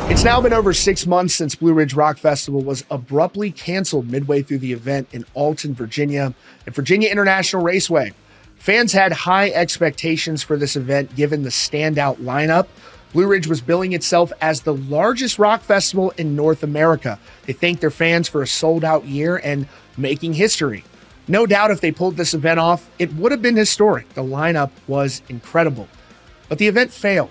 It's now been over 6 months since Blue Ridge Rock Festival was abruptly canceled midway through the event in Alton, Virginia, at Virginia International Raceway. Fans had high expectations for this event given the standout lineup. Blue Ridge was billing itself as the largest rock festival in North America. They thanked their fans for a sold-out year and making history. No doubt if they pulled this event off, it would have been historic. The lineup was incredible. But the event failed.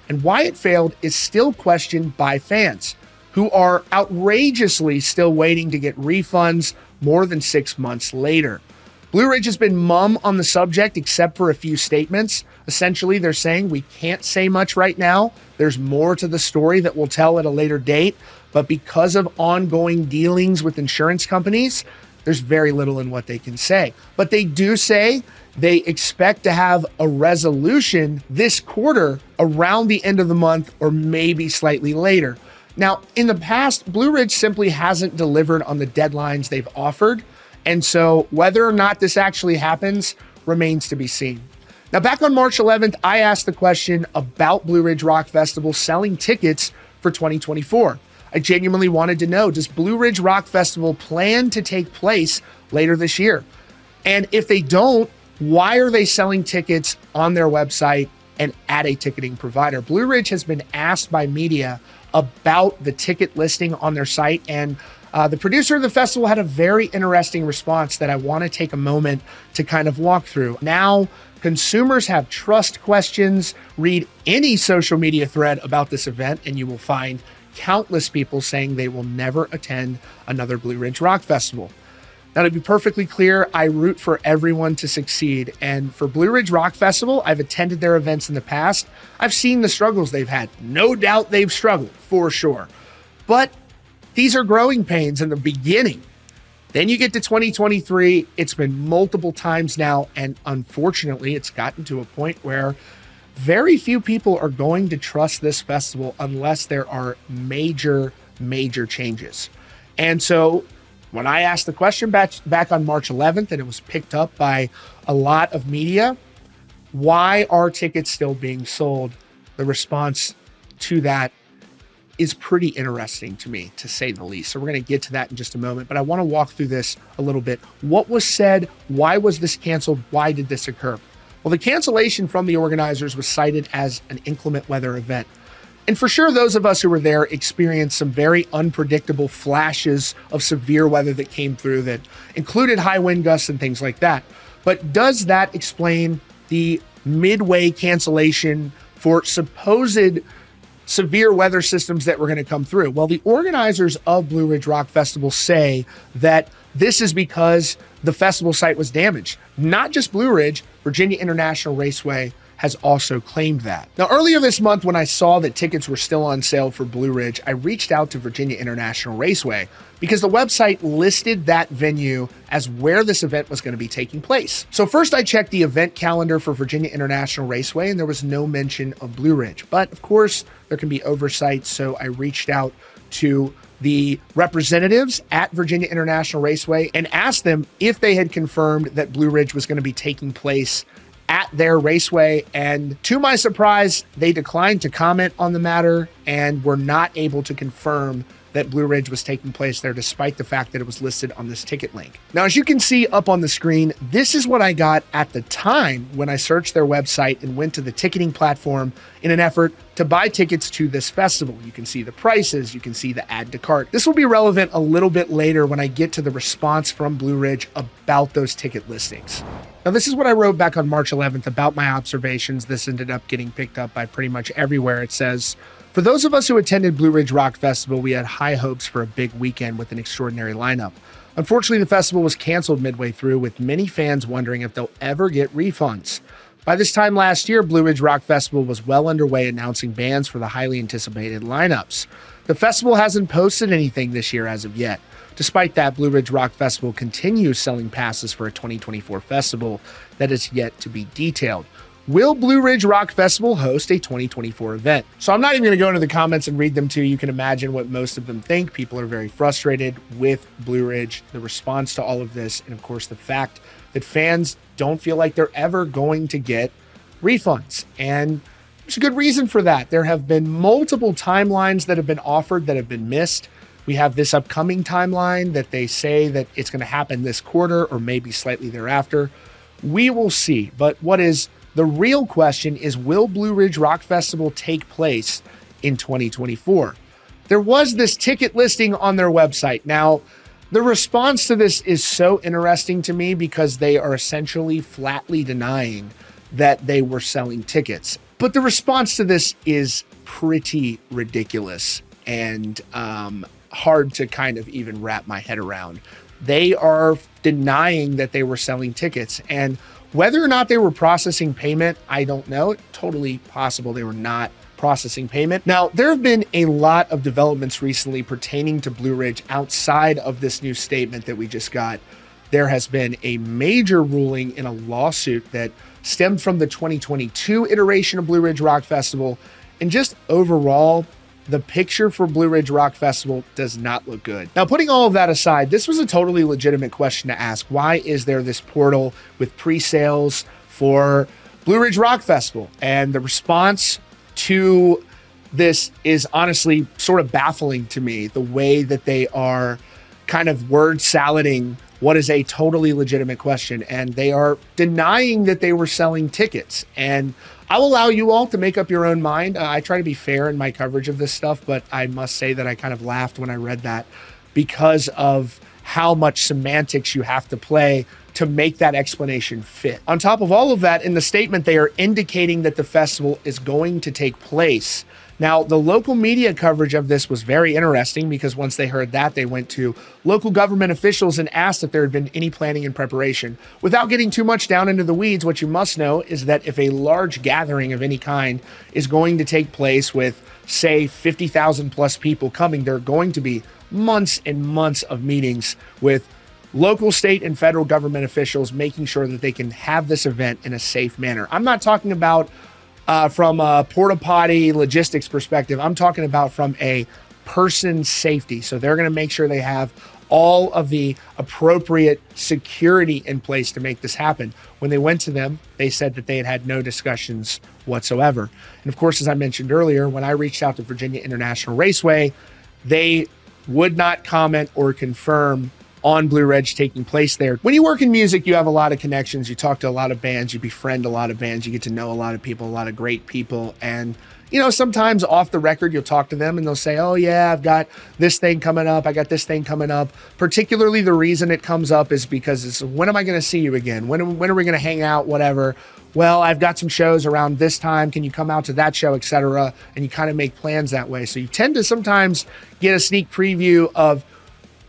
And why it failed is still questioned by fans, who are outrageously still waiting to get refunds more than 6 months later. Blue Ridge has been mum on the subject except for a few statements. Essentially, they're saying we can't say much right now. There's more to the story that we'll tell at a later date. But because of ongoing dealings with insurance companies, there's very little in what they can say. But they do say they expect to have a resolution this quarter around the end of the month or maybe slightly later. Now, in the past, Blue Ridge simply hasn't delivered on the deadlines they've offered. And so whether or not this actually happens remains to be seen. Now, back on March 11th, I asked the question about Blue Ridge Rock Festival selling tickets for 2024. I genuinely wanted to know, does Blue Ridge Rock Festival plan to take place later this year? And if they don't, why are they selling tickets on their website and at a ticketing provider? Blue Ridge has been asked by media about the ticket listing on their site, and the producer of the festival had a very interesting response that I want to take a moment to kind of walk through. Now, consumers have trust questions. Read any social media thread about this event, and you will find countless people saying they will never attend another Blue Ridge Rock Festival. Now, to be perfectly clear, I root for everyone to succeed. And for Blue Ridge Rock Festival, I've attended their events in the past. I've seen the struggles they've had. No doubt they've struggled, for sure. But these are growing pains in the beginning. Then you get to 2023. It's been multiple times now. And unfortunately, it's gotten to a point where very few people are going to trust this festival unless there are major changes. And so when I asked the question back on March 11th, and it was picked up by a lot of media, why are tickets still being sold? The response to that is pretty interesting to me, to say the least. So we're going to get to that in just a moment, but I want to walk through this a little bit. What was said? Why was this canceled? Why did this occur? Well, the cancellation from the organizers was cited as an inclement weather event. And for sure, those of us who were there experienced some very unpredictable flashes of severe weather that came through that included high wind gusts and things like that. But does that explain the midway cancellation for supposed severe weather systems that were going to come through? Well, the organizers of Blue Ridge Rock Festival say that this is because the festival site was damaged. Not just Blue Ridge, Virginia International Raceway has also claimed that. Now, earlier this month, when I saw that tickets were still on sale for Blue Ridge, I reached out to Virginia International Raceway because the website listed that venue as where this event was going to be taking place. So first I checked the event calendar for Virginia International Raceway, and there was no mention of Blue Ridge. But of course, there can be oversight, so I reached out to the representatives at Virginia International Raceway and asked them if they had confirmed that Blue Ridge was going to be taking place at their raceway. And to my surprise, they declined to comment on the matter and were not able to confirm that Blue Ridge was taking place there, despite the fact that it was listed on this ticket link. Now, as you can see up on the screen, this is what I got at the time when I searched their website and went to the ticketing platform in an effort to buy tickets to this festival. You can see the prices, you can see the add to cart. This will be relevant a little bit later when I get to the response from Blue Ridge about those ticket listings. Now, this is what I wrote back on March 11th about my observations. This ended up getting picked up by pretty much everywhere. It says, for those of us who attended Blue Ridge Rock Festival, we had high hopes for a big weekend with an extraordinary lineup. Unfortunately, the festival was canceled midway through, with many fans wondering if they'll ever get refunds. By this time last year, Blue Ridge Rock Festival was well underway announcing bands for the highly anticipated lineups. The festival hasn't posted anything this year as of yet. Despite that, Blue Ridge Rock Festival continues selling passes for a 2024 festival that is yet to be detailed. Will Blue Ridge Rock Festival host a 2024 event? So I'm not even going to go into the comments and read them to you. You can imagine what most of them think. People are very frustrated with Blue Ridge, the response to all of this, and of course the fact that fans don't feel like they're ever going to get refunds. And There's a good reason for that. There have been multiple timelines that have been offered that have been missed. We have this upcoming timeline that they say that it's going to happen this quarter or maybe slightly thereafter. We will see. But what is the real question is, will Blue Ridge Rock Festival take place in 2024? There was this ticket listing on their website. Now, the response to this is so interesting to me because they are essentially flatly denying that they were selling tickets. But the response to this is pretty ridiculous and hard to kind of even wrap my head around. They are denying that they were selling tickets. And whether or not they were processing payment, I don't know. It's totally possible they were not processing payment. Now, there have been a lot of developments recently pertaining to Blue Ridge outside of this new statement that we just got. There has been a major ruling in a lawsuit that stemmed from the 2022 iteration of Blue Ridge Rock Festival. And just overall, the picture for Blue Ridge Rock Festival does not look good. Now, putting all of that aside, this was a totally legitimate question to ask. Why is there this portal with pre-sales for Blue Ridge Rock Festival? And the response to this is honestly sort of baffling to me, the way that they are kind of word salading what is a totally legitimate question. And they are denying that they were selling tickets. And I'll allow you all to make up your own mind. I try to be fair in my coverage of this stuff, but I must say that I kind of laughed when I read that because of how much semantics you have to play to make that explanation fit. On top of all of that, in the statement, they are indicating that the festival is going to take place. Now, the local media coverage of this was very interesting because once they heard that, they went to local government officials and asked if there had been any planning and preparation. Without getting too much down into the weeds, what you must know is that if a large gathering of any kind is going to take place with, say, 50,000 plus people coming, there are going to be months and months of meetings with local, state, and federal government officials making sure that they can have this event in a safe manner. I'm not talking about from a porta potty logistics perspective. I'm talking about from a person safety. So they're going to make sure they have all of the appropriate security in place to make this happen. When they went to them, they said that they had had no discussions whatsoever. And of course, as I mentioned earlier, when I reached out to Virginia International Raceway, they would not comment or confirm on Blue Ridge taking place there. When you work in music, you have a lot of connections. You talk to a lot of bands, you befriend a lot of bands, you get to know a lot of people, a lot of great people. And, you know, sometimes off the record, you'll talk to them and they'll say, oh yeah, I've got this thing coming up. I got this thing coming up. Particularly the reason it comes up is because it's, when am I going to see you again? When are we going to hang out? Whatever. Well, I've got some shows around this time. Can you come out to that show, etc.? And you kind of make plans that way. So you tend to sometimes get a sneak preview of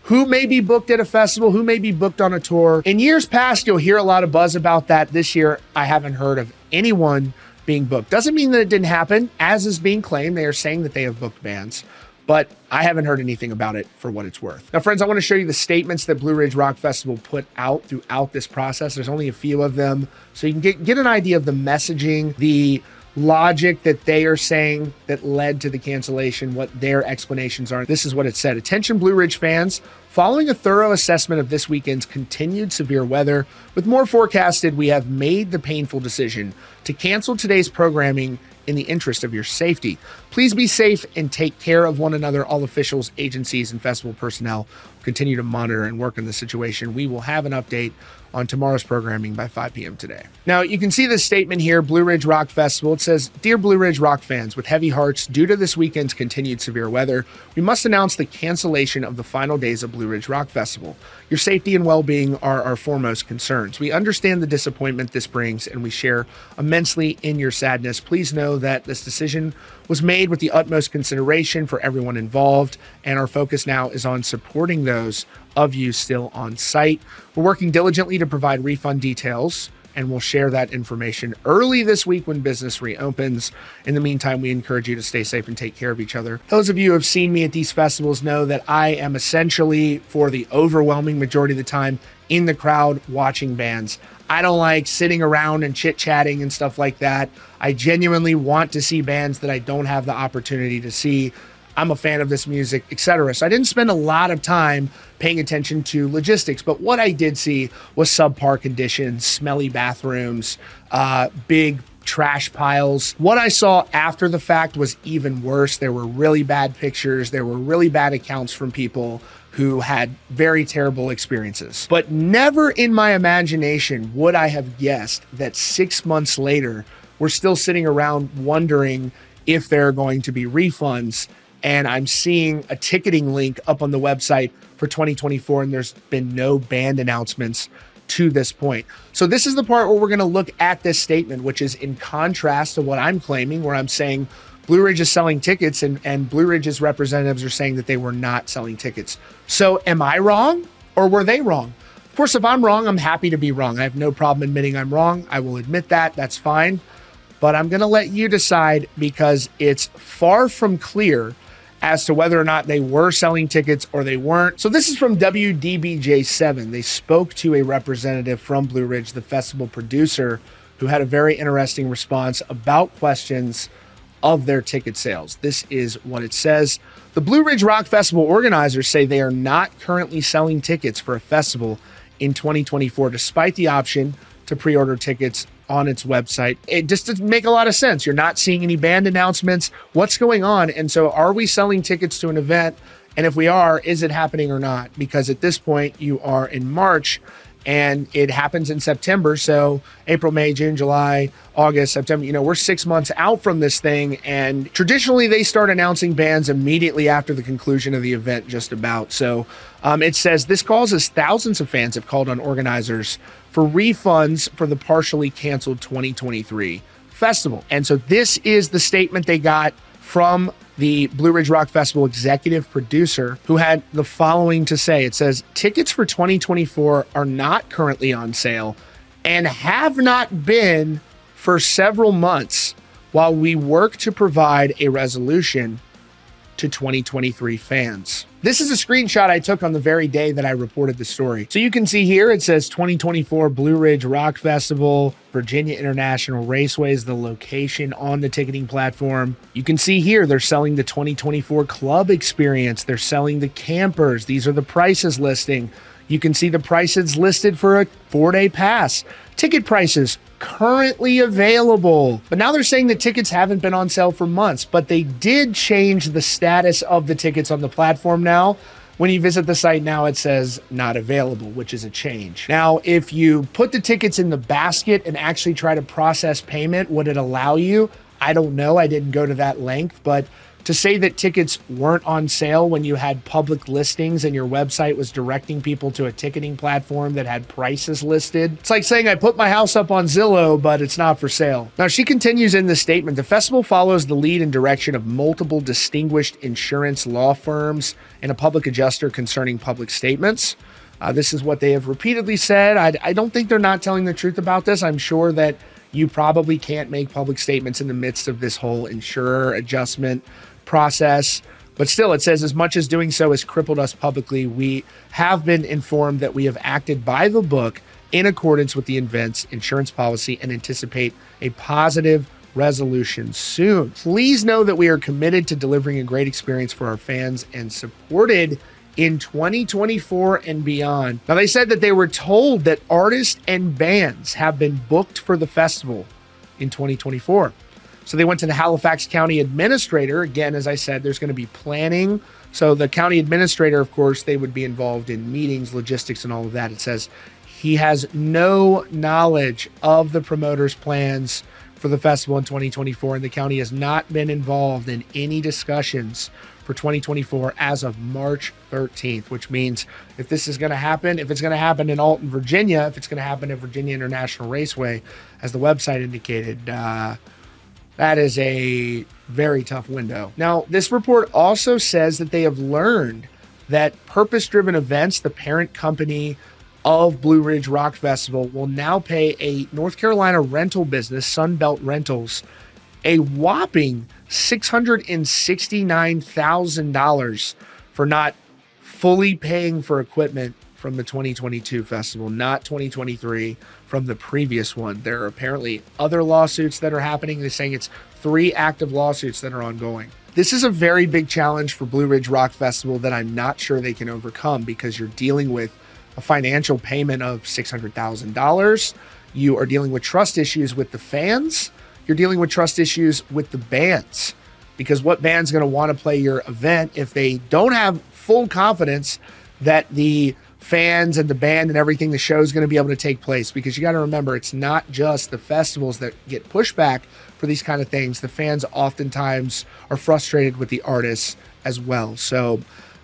who may be booked at a festival, who may be booked on a tour. In years past, you'll hear a lot of buzz about that. This year, I haven't heard of anyone being booked. Doesn't mean that it didn't happen, as is being claimed. They are saying that they have booked bands, but I haven't heard anything about it for what it's worth. Now, friends, I want to show you the statements that Blue Ridge Rock Festival put out throughout this process. There's only a few of them, so you can get an idea of the messaging, the logic that they are saying that led to the cancellation, what their explanations are. This is what it said. Attention Blue Ridge fans, following a thorough assessment of this weekend's continued severe weather, with more forecasted, we have made the painful decision to cancel today's programming in the interest of your safety. Please be safe and take care of one another. All officials, agencies, and festival personnel continue to monitor and work on the situation. We will have an update on tomorrow's programming by 5 p.m. today. Now, you can see this statement here, Blue Ridge Rock Festival. It says, Dear Blue Ridge Rock fans, with heavy hearts, due to this weekend's continued severe weather, we must announce the cancellation of the final days of Blue Ridge Rock Festival. Your safety and well-being are our foremost concerns. We understand the disappointment this brings, and we share immensely in your sadness. Please know that this decision was made with the utmost consideration for everyone involved, and our focus now is on supporting those of you still on site. We're working diligently to provide refund details, and we'll share that information early this week when business reopens. In the meantime, we encourage you to stay safe and take care of each other. Those of you who have seen me at these festivals know that I am essentially, for the overwhelming majority of the time, in the crowd watching bands. I don't like sitting around and chit-chatting and stuff like that. I genuinely want to see bands that I don't have the opportunity to see. I'm a fan of this music, etc. So I didn't spend a lot of time paying attention to logistics, but what I did see was subpar conditions, smelly bathrooms, big trash piles. What I saw after the fact was even worse. There were really bad pictures. There were really bad accounts from people who had very terrible experiences. But never in my imagination would I have guessed that 6 months later, we're still sitting around wondering if there are going to be refunds. And I'm seeing a ticketing link up on the website for 2024, and there's been no band announcements to this point. So this is the part where we're going to look at this statement, which is in contrast to what I'm claiming, where I'm saying Blue Ridge is selling tickets and Blue Ridge's representatives are saying that they were not selling tickets. So am I wrong or were they wrong? Of course, if I'm wrong, I'm happy to be wrong. I have no problem admitting I'm wrong. I will admit that. That's fine. But I'm going to let you decide because it's far from clear as to whether or not they were selling tickets or they weren't. So this is from WDBJ7. They spoke to a representative from Blue Ridge, the festival producer, who had a very interesting response about questions of their ticket sales. This is what it says. The Blue Ridge Rock Festival organizers say they are not currently selling tickets for a festival in 2024, despite the option to pre-order tickets on its website. It just doesn't make a lot of sense. You're not seeing any band announcements. What's going on? And so are we selling tickets to an event? And if we are, is it happening or not? Because at this point you are in March and it happens in September. So April, May, June, July, August, September, we're 6 months out from this thing. And traditionally they start announcing bands immediately after the conclusion of the event, just about. So it says this causes thousands of fans have called on organizers for refunds for the partially canceled 2023 festival. And so this is the statement they got from the Blue Ridge Rock Festival executive producer, who had the following to say. It says, tickets for 2024 are not currently on sale and have not been for several months while we work to provide a resolution to 2023 fans. This is a screenshot I took on the very day that I reported the story. So you can see here, it says 2024 Blue Ridge Rock Festival, Virginia International Raceway is the location on the ticketing platform. You can see here, they're selling the 2024 club experience. They're selling the campers. These are the prices listing. You can see the prices listed for a 4-day pass. Ticket prices currently available. But now they're saying that tickets haven't been on sale for months, but they did change the status of the tickets on the platform now. When you visit the site now, it says not available, which is a change. Now, if you put the tickets in the basket and actually try to process payment, would it allow you? I don't know. I didn't go to that length, but to say that tickets weren't on sale when you had public listings and your website was directing people to a ticketing platform that had prices listed, it's like saying I put my house up on Zillow, but it's not for sale. Now, she continues in this statement, the festival follows the lead and direction of multiple distinguished insurance law firms and a public adjuster concerning public statements. This is what they have repeatedly said. I don't think they're not telling the truth about this. I'm sure that you probably can't make public statements in the midst of this whole insurer adjustment process. But still, it says, as much as doing so has crippled us publicly, we have been informed that we have acted by the book in accordance with the event's insurance policy and anticipate a positive resolution soon. Please know that we are committed to delivering a great experience for our fans and supported in 2024 and beyond. Now, they said that they were told that artists and bands have been booked for the festival in 2024. So they went to the Halifax County Administrator. Again, as I said, there's going to be planning. So the county administrator, of course, they would be involved in meetings, logistics, and all of that. It says he has no knowledge of the promoter's plans for the festival in 2024, and the county has not been involved in any discussions for 2024 as of March 13th, which means if this is going to happen, if it's going to happen in Alton, Virginia, if it's going to happen at Virginia International Raceway, as the website indicated, that is a very tough window. Now, this report also says that they have learned that Purpose-Driven Events, the parent company of Blue Ridge Rock Festival, will now pay a North Carolina rental business, Sunbelt Rentals, a whopping $669,000 for not fully paying for equipment from the 2022 festival, not 2023 from the previous one. There are apparently other lawsuits that are happening. They're saying it's 3 active lawsuits that are ongoing. This is a very big challenge for Blue Ridge Rock Festival that I'm not sure they can overcome, because you're dealing with a financial payment of $600,000. You are dealing with trust issues with the fans. you're dealing with trust issues with the bands, because what band's going to want to play your event if they don't have full confidence that the fans and the band and everything, the show is going to be able to take place? Because you got to remember, it's not just the festivals that get pushback for these kind of things. The fans oftentimes are frustrated with the artists as well. So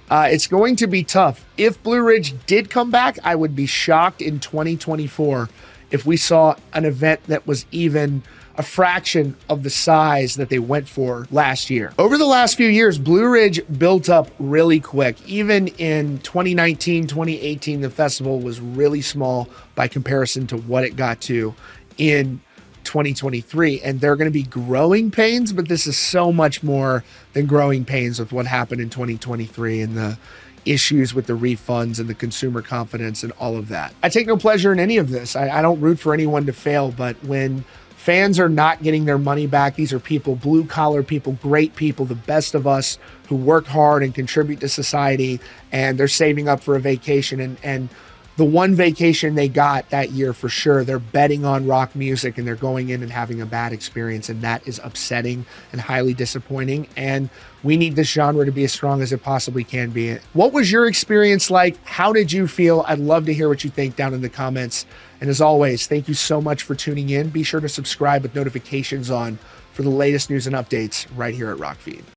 it's going to be tough. If Blue Ridge did come back, I would be shocked in 2024 if we saw an event that was even a fraction of the size that they went for last year. Over the last few years, Blue Ridge built up really quick. Even in 2019, 2018, the festival was really small by comparison to what it got to in 2023. And they're going to be growing pains, but this is so much more than growing pains with what happened in 2023 and the issues with the refunds and the consumer confidence and all of that. I take no pleasure in any of this. I don't root for anyone to fail, but when fans are not getting their money back, these are people, blue collar people, great people, the best of us who work hard and contribute to society, and they're saving up for a vacation. And the one vacation they got that year for sure, they're betting on rock music and they're going in and having a bad experience. And that is upsetting and highly disappointing. And we need this genre to be as strong as it possibly can be. What was your experience like? How did you feel? I'd love to hear what you think down in the comments. And as always, thank you so much for tuning in. Be sure to subscribe with notifications on for the latest news and updates right here at Rockfeed.